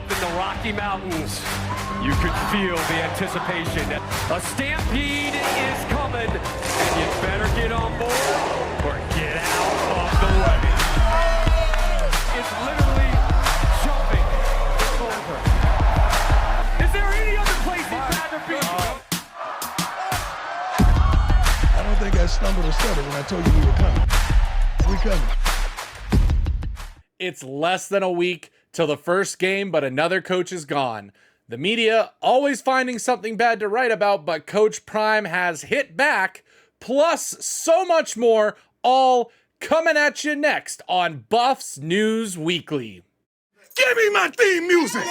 up in the Rocky Mountains, you could feel the anticipation. A stampede is coming, and you better get on board or get out of the way. It's literally jumping over. Is there any other place he'd rather be? I don't think I stumbled or stuttered when I told you we were coming. We coming. It's less than a week till the first game, but another coach is gone. The media always finding something bad to write about, but Coach Prime has hit back, plus so much more, all coming at you next on Buffs News Weekly. Give me my theme music!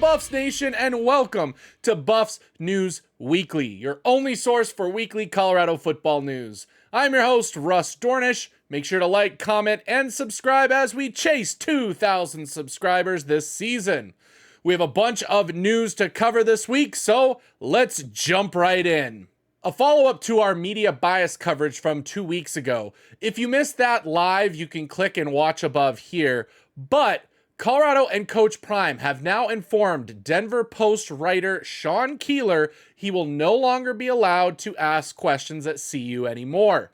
Buffs Nation, and welcome to Buffs News Weekly, your only source for weekly Colorado football news. I'm your host, Russ Dornish. Make sure to like, comment, and subscribe as we chase 2,000 subscribers this season. We have a bunch of news to cover this week, so let's jump right in. A follow-up to our media bias coverage from 2 weeks ago. If you missed that live, you can click and watch above here, but Colorado and Coach Prime have now informed Denver Post writer Sean Keeler he will no longer be allowed to ask questions at CU anymore.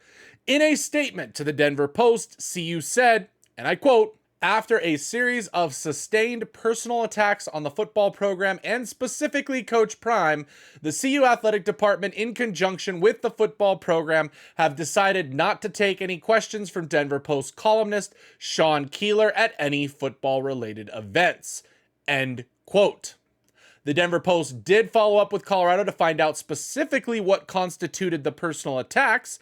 In a statement to the Denver Post, CU said, and I quote, "After a series of sustained personal attacks on the football program and specifically Coach Prime, the CU Athletic Department in conjunction with the football program have decided not to take any questions from Denver Post columnist Sean Keeler at any football-related events." End quote. The Denver Post did follow up with Colorado to find out specifically what constituted the personal attacks.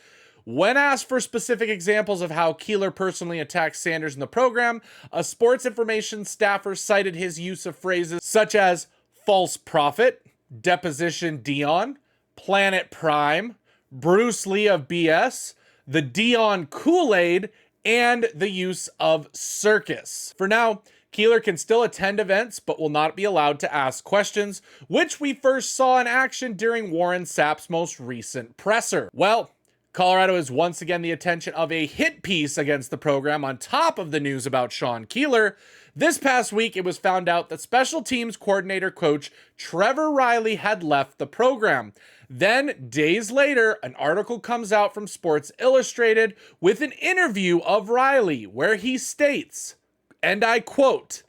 When asked for specific examples of how Keeler personally attacked Sanders in the program, a sports information staffer cited his use of phrases such as false prophet, deposition Dion, Planet Prime, Bruce Lee of BS, the Dion Kool-Aid, and the use of circus. For now, Keeler can still attend events, but will not be allowed to ask questions, which we first saw in action during Warren Sapp's most recent presser. Well, Colorado is once again the attention of a hit piece against the program on top of the news about Sean Keeler. This past week, it was found out that special teams coordinator coach Trevor Reilly had left the program. Then, days later, an article comes out from Sports Illustrated with an interview of Reilly where he states, and I quote,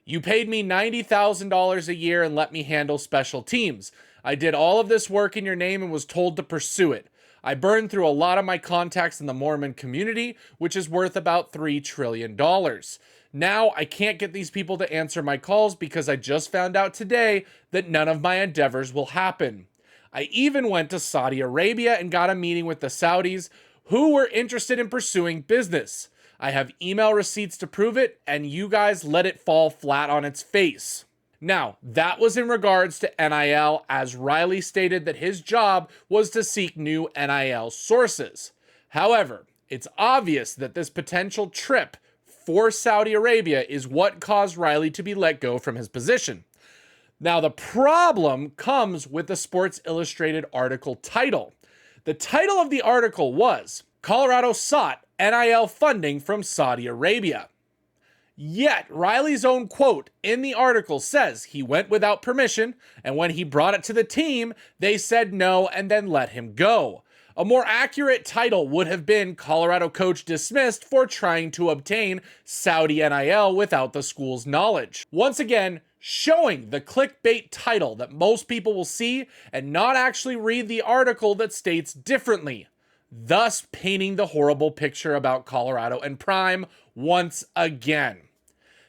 "You paid me $90,000 a year and let me handle special teams. I did all of this work in your name and was told to pursue it. I burned through a lot of my contacts in the Mormon community, which is worth about $3 trillion. Now I can't get these people to answer my calls because I just found out today that none of my endeavors will happen. I even went to Saudi Arabia and got a meeting with the Saudis who were interested in pursuing business. I have email receipts to prove it, and you guys let it fall flat on its face." Now, that was in regards to NIL, as Reilly stated that his job was to seek new NIL sources. However, it's obvious that this potential trip for Saudi Arabia is what caused Reilly to be let go from his position. Now, the problem comes with the Sports Illustrated article title. The title of the article was, "Colorado Sought NIL Funding from Saudi Arabia." Yet, Reilly's own quote in the article says he went without permission, and when he brought it to the team, they said no and then let him go. A more accurate title would have been Colorado coach dismissed for trying to obtain Saudi NIL without the school's knowledge. Once again, showing the clickbait title that most people will see and not actually read the article that states differently, thus painting the horrible picture about Colorado and Prime once again.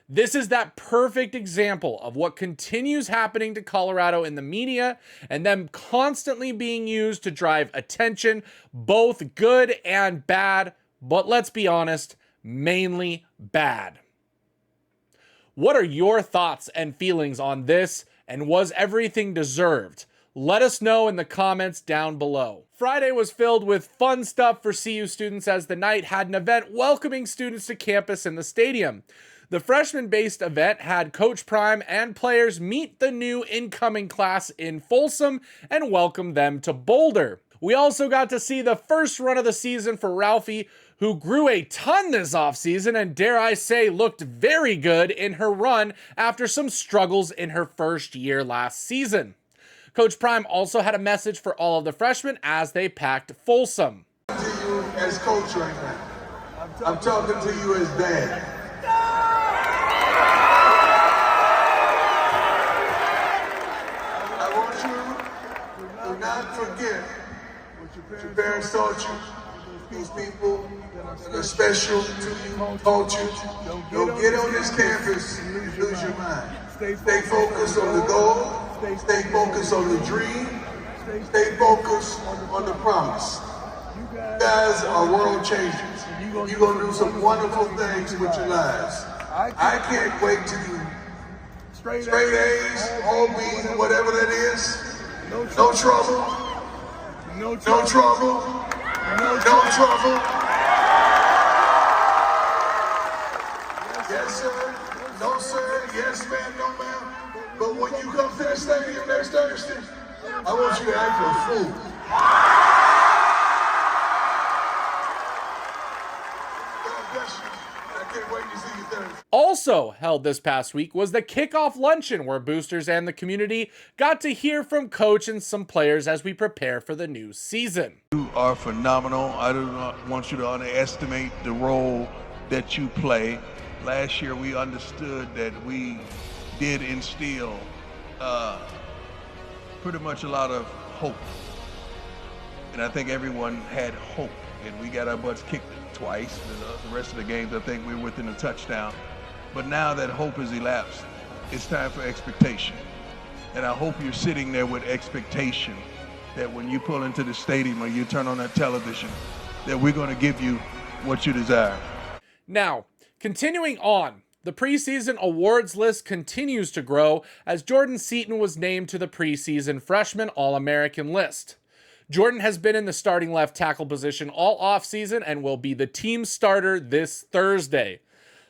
This is that perfect example of what continues happening to Colorado in the media and them constantly being used to drive attention, both good and bad, but let's be honest, mainly bad. What are your thoughts and feelings on this, and was everything deserved? Let us know in the comments down below. Friday was filled with fun stuff for CU students as the night had an event welcoming students to campus in the stadium. The freshman-based event had Coach Prime and players meet the new incoming class in Folsom and welcome them to Boulder. We also got to see the first run of the season for Ralphie, who grew a ton this offseason and, dare I say, looked very good in her run after some struggles in her first year last season. Coach Prime also had a message for all of the freshmen as they packed Folsom. To you as coach right now. I'm talking to you as dad. I want you to not forget what your parents taught you. These people that are special to you, taught you. Don't get on this campus and lose your mind. Stay focused on the goal. Stay focused on the dream. Stay focused on the promise. You guys are world changers. You're going to do some wonderful things with your lives. I can't wait to do straight A's, all B's, whatever that is. No trouble. No trouble. No trouble. Yes, sir. No, sir. Yes, ma'am. No, ma'am. But when you come to the stadium next Thursday, I want you to act a fool. God bless you. I can't wait to see you Thursday. Also held this past week was the Kickoff Luncheon, where boosters and the community got to hear from Coach and some players as we prepare for the new season. You are phenomenal. I do not want you to underestimate the role that you play. Last year we understood that we did instill pretty much a lot of hope. And I think everyone had hope. And we got our butts kicked twice. The rest of the games, I think we were within a touchdown. But now that hope has elapsed, it's time for expectation. And I hope you're sitting there with expectation that when you pull into the stadium or you turn on that television, that we're going to give you what you desire. Now, continuing on, the preseason awards list continues to grow as Jordan Seaton was named to the preseason Freshman All-American list. Jordan has been in the starting left tackle position all offseason and will be the team starter this Thursday.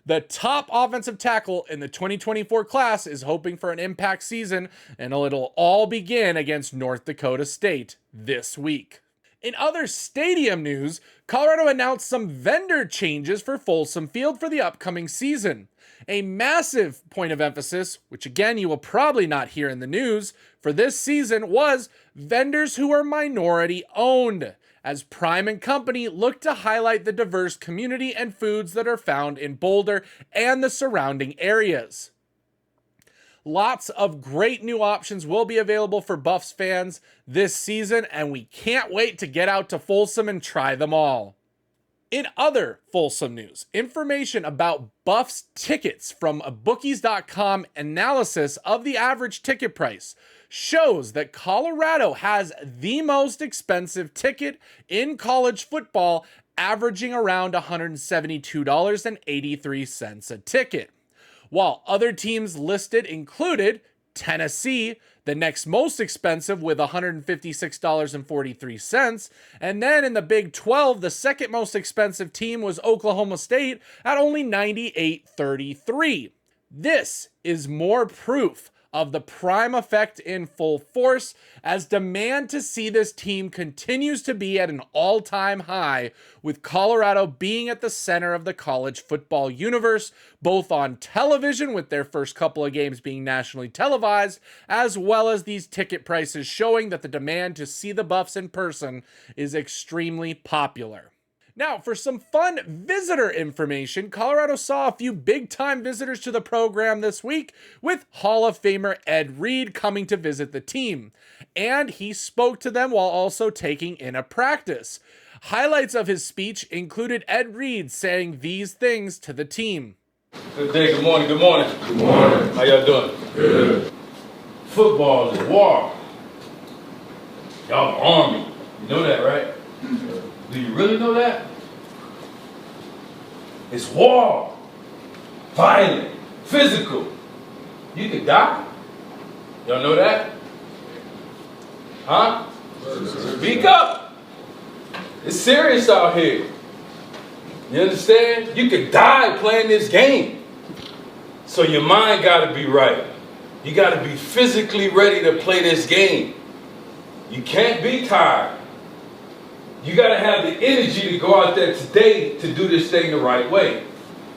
The top offensive tackle in the 2024 class is hoping for an impact season, and it'll all begin against North Dakota State this week. In other stadium news, Colorado announced some vendor changes for Folsom Field for the upcoming season. A massive point of emphasis, which again you will probably not hear in the news, for this season was vendors who are minority owned, as Prime and Company look to highlight the diverse community and foods that are found in Boulder and the surrounding areas. Lots of great new options will be available for Buffs fans this season, and we can't wait to get out to Folsom and try them all. In other Folsom news, information about Buffs tickets from a bookies.com analysis of the average ticket price shows that Colorado has the most expensive ticket in college football, averaging around $172.83 a ticket. While other teams listed included Tennessee, the next most expensive with $156.43, and then in the Big 12, the second most expensive team was Oklahoma State at only $98.33. This is more proof of the Prime effect in full force, as demand to see this team continues to be at an all-time high, with Colorado being at the center of the college football universe, both on television with their first couple of games being nationally televised, as well as these ticket prices showing that the demand to see the Buffs in person is extremely popular. Now, for some fun visitor information, Colorado saw a few big-time visitors to the program this week, with Hall of Famer Ed Reed coming to visit the team. And he spoke to them while also taking in a practice. Highlights of his speech included Ed Reed saying these things to the team. Good day, good morning, good morning. Good morning. How y'all doing? Good. Football is war. Y'all Army. You know that, right? Do you really know that? It's war. Violent. Physical. You could die. Y'all know that? Huh? Speak up. It's serious out here. You understand? You could die playing this game. So your mind gotta be right. You gotta be physically ready to play this game. You can't be tired. You gotta have the energy to go out there today to do this thing the right way.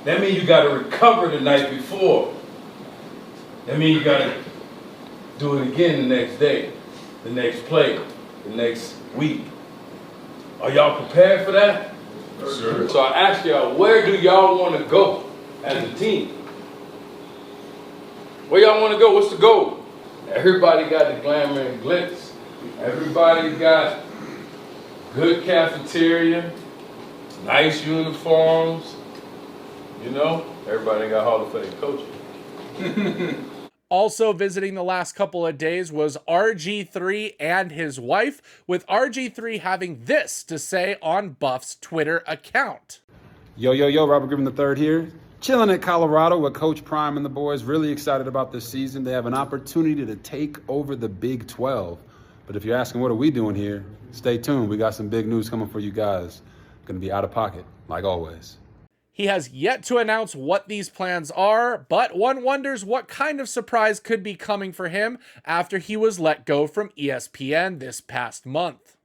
That means you gotta recover the night before. That means you gotta do it again the next day, the next play, the next week. Are y'all prepared for that? Sure. So I ask y'all, where do y'all want to go as a team? Where y'all want to go? What's the goal? Everybody got the glamour and glitz. Everybody got good cafeteria, nice uniforms. You know, everybody got Hall of Fame coaching. Also visiting the last couple of days was RG3 and his wife, with RG3 having this to say on Buff's Twitter account. Yo, Robert Griffin III here. Chilling at Colorado with Coach Prime and the boys. Really excited about this season. They have an opportunity to take over the Big 12. But if you're asking what are we doing here, stay tuned. We got some big news coming for you guys. Going to be out of pocket, like always. He has yet to announce what these plans are, but one wonders what kind of surprise could be coming for him after he was let go from ESPN this past month.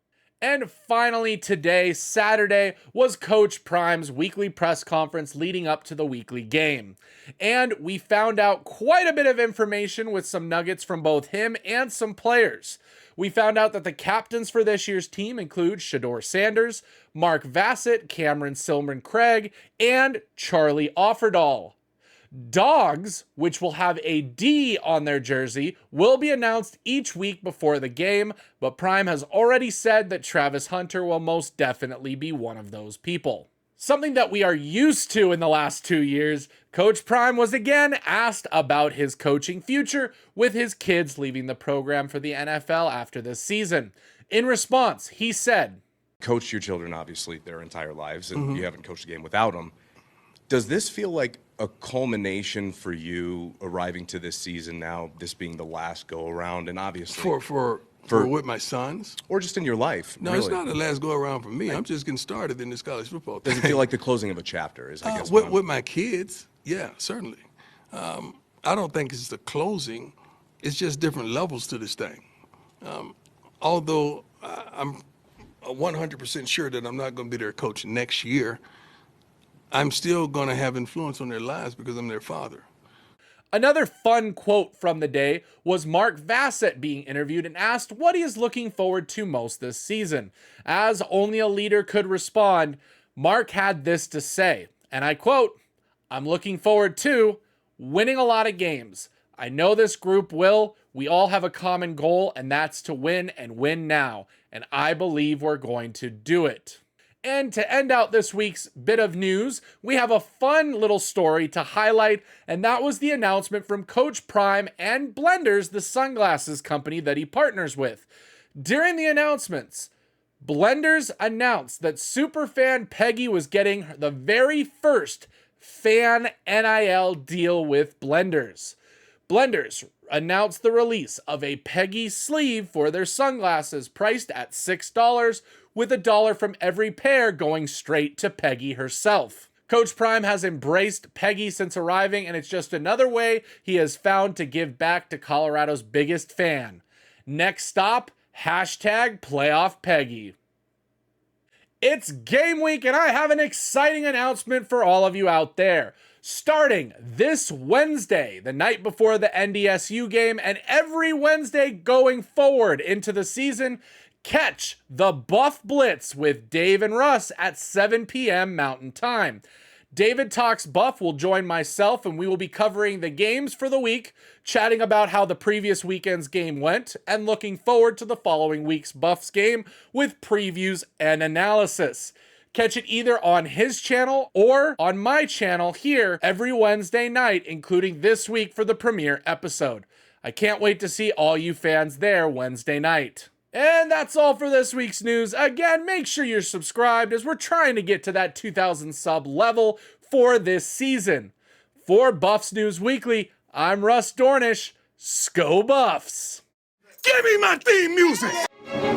And finally today, Saturday, was Coach Prime's weekly press conference leading up to the weekly game. And we found out quite a bit of information with some nuggets from both him and some players. We found out that the captains for this year's team include Shedeur Sanders, Mark Vassett, Cameron Silman-Craig, and Charlie Offerdahl. Dogs, which will have a D on their jersey, will be announced each week before the game, but Prime has already said that Travis Hunter will most definitely be one of those people. Something that we are used to in the last 2 years, Coach Prime was again asked about his coaching future with his kids leaving the program for the NFL after this season. In response, he said, coach your children, obviously, their entire lives, and you haven't coached a game without them. Does this feel like a culmination for you arriving to this season now, this being the last go-around, and obviously... For with my sons? Or just in your life? No, really. It's not the last go-around for me. I'm just getting started in this college football thing. Does it feel like the closing of a chapter? Is I guess with my kids, yeah, certainly. I don't think it's the closing. It's just different levels to this thing. Although I'm 100% sure that I'm not going to be their coach next year, I'm still going to have influence on their lives because I'm their father. Another fun quote from the day was Mark Vassett being interviewed and asked what he is looking forward to most this season. As only a leader could respond, Mark had this to say, and I quote, "I'm looking forward to winning a lot of games. I know this group will. We all have a common goal, and that's to win and win now. And I believe we're going to do it." And to end out this week's bit of news, we have a fun little story to highlight, and that was the announcement from Coach Prime and Blenders, the sunglasses company that he partners with. During the announcements, Blenders announced that superfan Peggy was getting the very first fan NIL deal with Blenders. Blenders announced the release of a Peggy sleeve for their sunglasses priced at $6, with $1 from every pair going straight to Peggy herself. Coach Prime has embraced Peggy since arriving, and it's just another way he has found to give back to Colorado's biggest fan. Next stop, #PlayoffPeggy. It's game week, and I have an exciting announcement for all of you out there. Starting this Wednesday, the night before the NDSU game, and every Wednesday going forward into the season, catch the Buff Blitz with Dave and Russ at 7 p.m. Mountain Time. David Talks Buff will join myself, and we will be covering the games for the week, chatting about how the previous weekend's game went, and looking forward to the following week's Buffs game with previews and analysis. Catch it either on his channel or on my channel here every Wednesday night, including this week for the premiere episode. I can't wait to see all you fans there Wednesday night. And that's all for this week's news. Again, make sure you're subscribed as we're trying to get to that 2,000 sub level for this season. For Buffs News Weekly, I'm Russ Dornish. Sco Buffs! Give me my theme music!